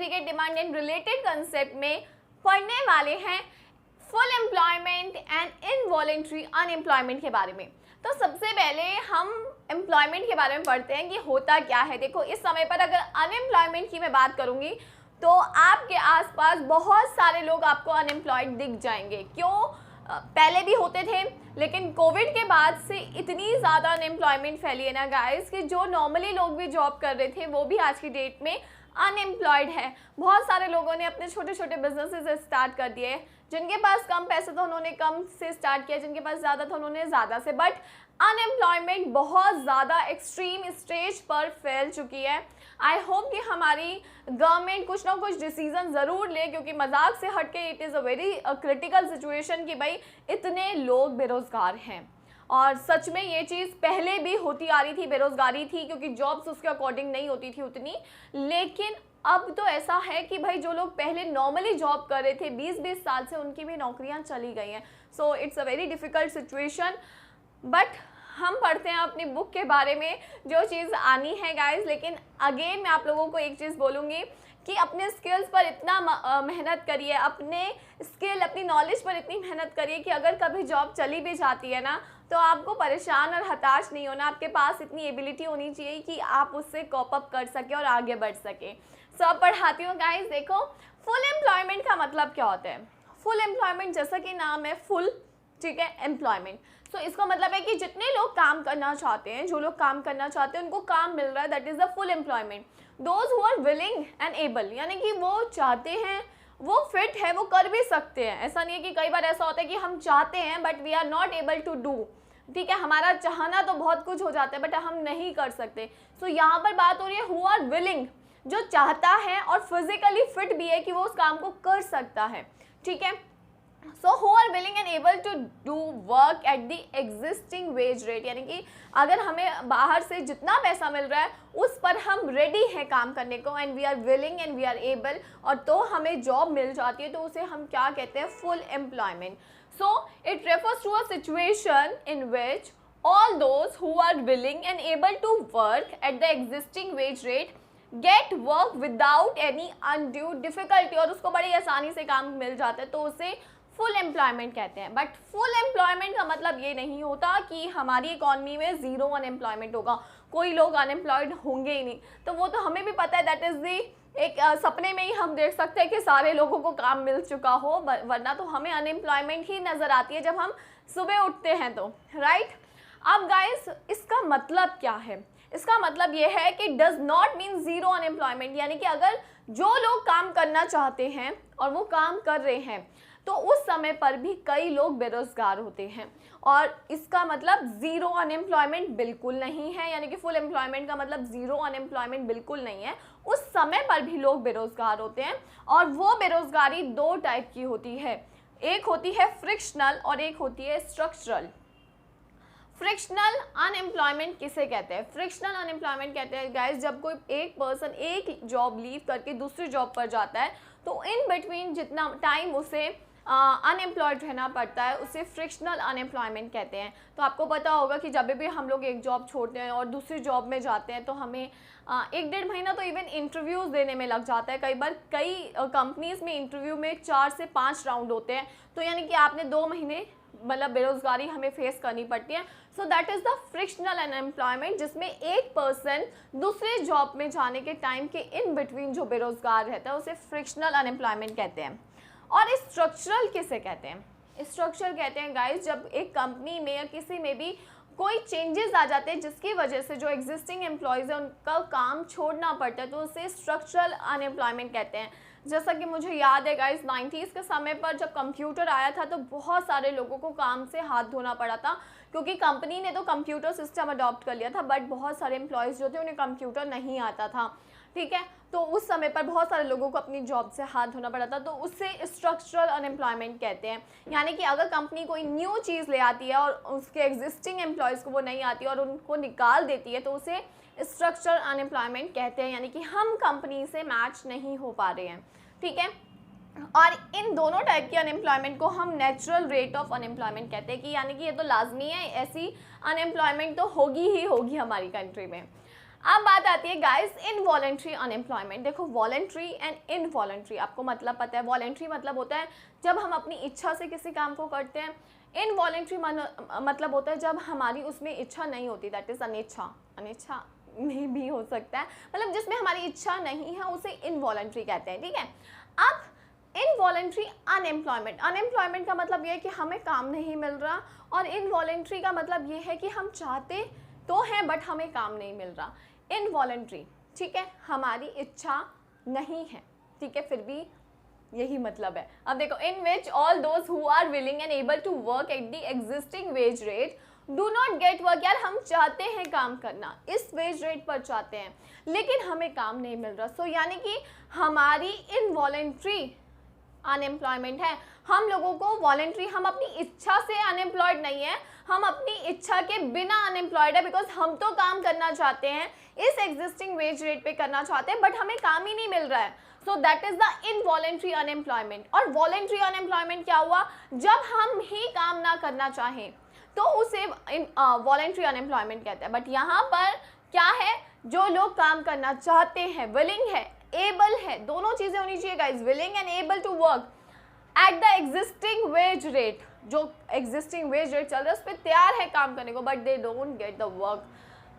Certificate demand and related concept में पढ़ने वाले हैं full employment and involuntary unemployment के बारे में। तो सबसे पहले हम एम्प्लॉयमेंट के बारे में पढ़ते हैं कि होता क्या है। देखो, इस समय पर अगर अनएम्प्लॉयमेंट की मैं बात करूंगी तो आपके आसपास बहुत सारे लोग आपको अनएम्प्लॉयड दिख जाएंगे। क्यों? पहले भी होते थे, लेकिन कोविड के बाद से इतनी ज़्यादा अनएम्प्लॉयमेंट फैली है ना गाइस कि जो नॉर्मली लोग भी जॉब कर रहे थे वो भी आज की डेट में अनएम्प्लॉयड है। बहुत सारे लोगों ने अपने छोटे छोटे बिजनेसेस स्टार्ट कर दिए। जिनके पास कम पैसे था उन्होंने कम से स्टार्ट किया, जिनके पास ज़्यादा था उन्होंने ज़्यादा से। बट अनएम्प्लॉयमेंट बहुत ज़्यादा एक्सट्रीम स्टेज पर फैल चुकी है। आई होप कि हमारी गवर्नमेंट कुछ ना कुछ डिसीजन ज़रूर ले, क्योंकि मजाक से हट के it is a very critical situation कि भाई इतने लोग बेरोज़गार हैं। और सच में ये चीज़ पहले भी होती आ रही थी, बेरोज़गारी थी क्योंकि जॉब्स उसके अकॉर्डिंग नहीं होती थी उतनी। लेकिन अब तो ऐसा है कि भाई जो लोग पहले नॉर्मली जॉब कर रहे थे 20-20 साल से, उनकी भी नौकरियां चली गई हैं। So it's a very difficult situation. But हम पढ़ते हैं अपनी बुक के बारे में जो चीज़ आनी है गाइस। लेकिन अगेन मैं आप लोगों को एक चीज़ बोलूँगी कि अपने स्किल्स पर इतना मेहनत करिए, अपने स्किल अपनी नॉलेज पर इतनी मेहनत करिए कि अगर कभी जॉब चली भी जाती है ना तो आपको परेशान और हताश नहीं होना। आपके पास इतनी एबिलिटी होनी चाहिए कि आप उससे कॉप अप कर सके और आगे बढ़ सके। सो अब पढ़ाती हूँ गाइस। देखो, फुल एम्प्लॉयमेंट का मतलब क्या होता है। फुल एम्प्लॉयमेंट जैसा कि नाम है फुल, ठीक है, एम्प्लॉयमेंट। सो इसका मतलब है कि जितने लोग काम करना चाहते हैं, जो लोग काम करना चाहते हैं उनको काम मिल रहा है, that is the full employment. Those who are willing and able, यानी कि वो चाहते हैं, वो फिट है, वो कर भी सकते हैं। ऐसा नहीं है कि कई बार ऐसा होता है कि हम चाहते हैं but we are not able to do, ठीक है, हमारा चाहना तो बहुत कुछ हो जाता है बट हम नहीं कर सकते। सो यहाँ पर बात हो रही है हु आर विलिंग, जो चाहता है और फिजिकली फिट भी है कि वो उस काम को कर सकता है, ठीक है। So who are willing and able to do work at the existing wage rate, यानी कि अगर हमें बाहर से जितना पैसा मिल रहा है उस पर हम रेडी हैं काम करने को, and we are willing and we are able, और तो हमें जॉब मिल जाती है तो उसे हम क्या कहते हैं, full employment. So it refers to a situation in which all those who are willing and able to work at the existing wage rate get work without any undue difficulty, और उसको बड़ी आसानी से काम मिल जाता है तो उसे फुल एम्प्लॉयमेंट कहते हैं। बट फुल एम्प्लॉयमेंट का मतलब ये नहीं होता कि हमारी इकॉनमी में ज़ीरो अनएम्प्लॉयमेंट होगा, कोई लोग अनएम्प्लॉयड होंगे ही नहीं। तो वो तो हमें भी पता है, दैट इज़ दी एक सपने में ही हम देख सकते हैं कि सारे लोगों को काम मिल चुका हो, वरना तो हमें अनएम्प्लॉयमेंट ही नज़र आती है जब हम सुबह उठते हैं तो, राइट। अब गाइस, इसका मतलब क्या है? इसका मतलब ये है कि does not mean zero unemployment, यानी कि अगर जो लोग काम करना चाहते हैं और वो काम कर रहे हैं तो उस समय पर भी कई लोग बेरोज़गार होते हैं, और इसका मतलब ज़ीरो अनएम्प्लॉयमेंट बिल्कुल नहीं है। यानी कि फुल एम्प्लॉयमेंट का मतलब ज़ीरो अनएम्प्लॉयमेंट बिल्कुल नहीं है। उस समय पर भी लोग बेरोज़गार होते हैं, और वो बेरोज़गारी दो टाइप की होती है, एक होती है फ्रिक्शनल और एक होती है स्ट्रक्चरल। फ्रिक्शनल अनएम्प्लॉयमेंट किसे कहते हैं? फ्रिक्शनल अनएम्प्लॉयमेंट कहते हैं गाइस जब कोई एक पर्सन एक जॉब लीव करके दूसरी जॉब पर जाता है तो इन बिटवीन जितना टाइम उसे अनएम्प्लॉयड रहना पड़ता है उसे फ्रिक्शनल अनएम्प्लॉयमेंट कहते हैं। तो आपको पता होगा कि जब भी हम लोग एक जॉब छोड़ते हैं और दूसरी जॉब में जाते हैं तो हमें 1-1.5 महीना तो इवन इंटरव्यूज़ देने में लग जाता है। कई बार कई कंपनीज़ में इंटरव्यू में 4 से 5 राउंड होते हैं, तो यानी कि आपने 2 महीने मतलब बेरोज़गारी हमें फेस करनी पड़ती है। So that is the frictional unemployment, जिसमें एक पर्सन दूसरे जॉब में जाने के टाइम के इन बिटवीन जो बेरोज़गार रहता है उसे फ्रिक्शनल अनएम्प्लॉयमेंट कहते हैं। और स्ट्रक्चरल किसे कहते हैं? स्ट्रक्चर कहते हैं गाइस जब एक कंपनी में या किसी में भी कोई चेंजेस आ जाते हैं जिसकी वजह से जो एग्जिस्टिंग एम्प्लॉयज़ है उनका काम छोड़ना पड़ता है, तो उसे स्ट्रक्चरल अनएम्प्लॉयमेंट कहते हैं। जैसा कि मुझे याद है गाइस 90s के समय पर जब कंप्यूटर आया था तो बहुत सारे लोगों को काम से हाथ धोना पड़ा था, क्योंकि कंपनी ने तो कंप्यूटर सिस्टम अडॉप्ट कर लिया था बट बहुत सारे एम्प्लॉयज़ जो थे उन्हें कंप्यूटर नहीं आता था, ठीक है। तो उस समय पर बहुत सारे लोगों को अपनी जॉब से हाथ धोना पड़ा था, तो उससे स्ट्रक्चरल अनएम्प्लॉयमेंट कहते हैं। यानी कि अगर कंपनी कोई न्यू चीज़ ले आती है और उसके एग्जिस्टिंग एम्प्लॉयज़ को वो नहीं आती और उनको निकाल देती है तो उसे स्ट्रक्चरल अनएम्प्लॉयमेंट कहते हैं। यानी कि हम कंपनी से मैच नहीं हो पा रहे हैं, ठीक है। और इन दोनों टाइप की अनएम्प्लॉयमेंट को हम नेचुरल रेट ऑफ अनएम्प्लॉयमेंट कहते हैं कि यानी कि ये तो लाजमी है, ऐसी अनएम्प्लॉयमेंट तो होगी ही होगी हमारी कंट्री में। अब बात आती है गाइस इनवॉलेंट्री अनएम्प्लॉयमेंट। देखो वॉलेंट्री एंड इनवॉलेंट्री आपको मतलब पता है। वॉलेंट्री मतलब होता है जब हम अपनी इच्छा से किसी काम को करते हैं। इनवॉलेंट्री मतलब होता है जब हमारी उसमें इच्छा नहीं होती, दैट इज अनिच्छा। अनिच्छा में भी हो सकता है, मतलब जिसमें हमारी इच्छा नहीं है उसे इनवॉलेंट्री कहते हैं, ठीक है। अब इनवॉलेंट्री अनएम्प्लॉयमेंट, अनएम्प्लॉयमेंट का मतलब ये है कि हमें काम नहीं मिल रहा, और इनवॉलेंट्री का मतलब ये है कि हम चाहते तो हैं बट हमें काम नहीं मिल रहा। इनवॉलेंट्री, ठीक है, हमारी इच्छा नहीं है, ठीक है, फिर भी यही मतलब है। अब देखो, in which all those who are willing and able to work at the existing wage rate do not get work. यार हम चाहते हैं काम करना, इस वेज रेट पर चाहते हैं, लेकिन हमें काम नहीं मिल रहा। सो यानी कि हमारी इनवॉलेंट्री अनएम्प्लॉयमेंट है। हम लोगों को वॉलेंट्री, हम अपनी इच्छा से अनएम्प्लॉयड नहीं है, हम अपनी इच्छा के बिना अनएम्प्लॉयड है, बिकॉज हम तो काम करना चाहते हैं, इस एग्जिस्टिंग वेज रेट पे करना चाहते हैं, बट हमें काम ही नहीं मिल रहा है। So that is the involuntary unemployment. और वॉलेंट्री अनएम्प्लॉयमेंट क्या हुआ, जब हम ही काम ना करना चाहें तो उसे वॉलेंट्री अनएम्प्लॉयमेंट कहते हैं। बट यहाँ पर क्या है, जो लोग काम करना चाहते हैं, विलिंग है, एबल है, दोनों चीजें होनी चाहिए guys, willing and able to work at the existing wage rate, जो एग्जिस्टिंग वेज रेट चल रहा है उस पर तैयार है काम करने को, but they don't get the work,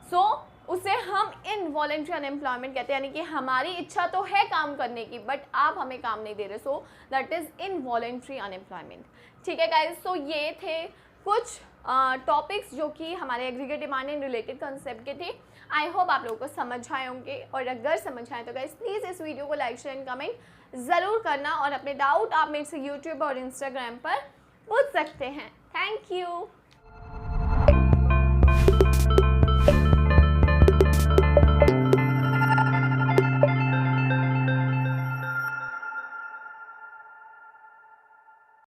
so उसे हम इनवॉलेंट्री अनएम्प्लॉयमेंट कहते हैं। यानी कि हमारी इच्छा तो है काम करने की, बट आप हमें काम नहीं दे रहे, so that is involuntary unemployment, ठीक है गाइज। सो ये थे कुछ टॉपिक्स जो कि हमारे aggregate demand and related concept के थे। आई होप आप लोगों को समझ आए होंगे, और अगर समझ आए तो गाइस प्लीज़ इस वीडियो को लाइक शेयर एंड कमेंट ज़रूर करना, और अपने डाउट आप मेरे से यूट्यूब और इंस्टाग्राम पर पूछ सकते हैं। Thank you.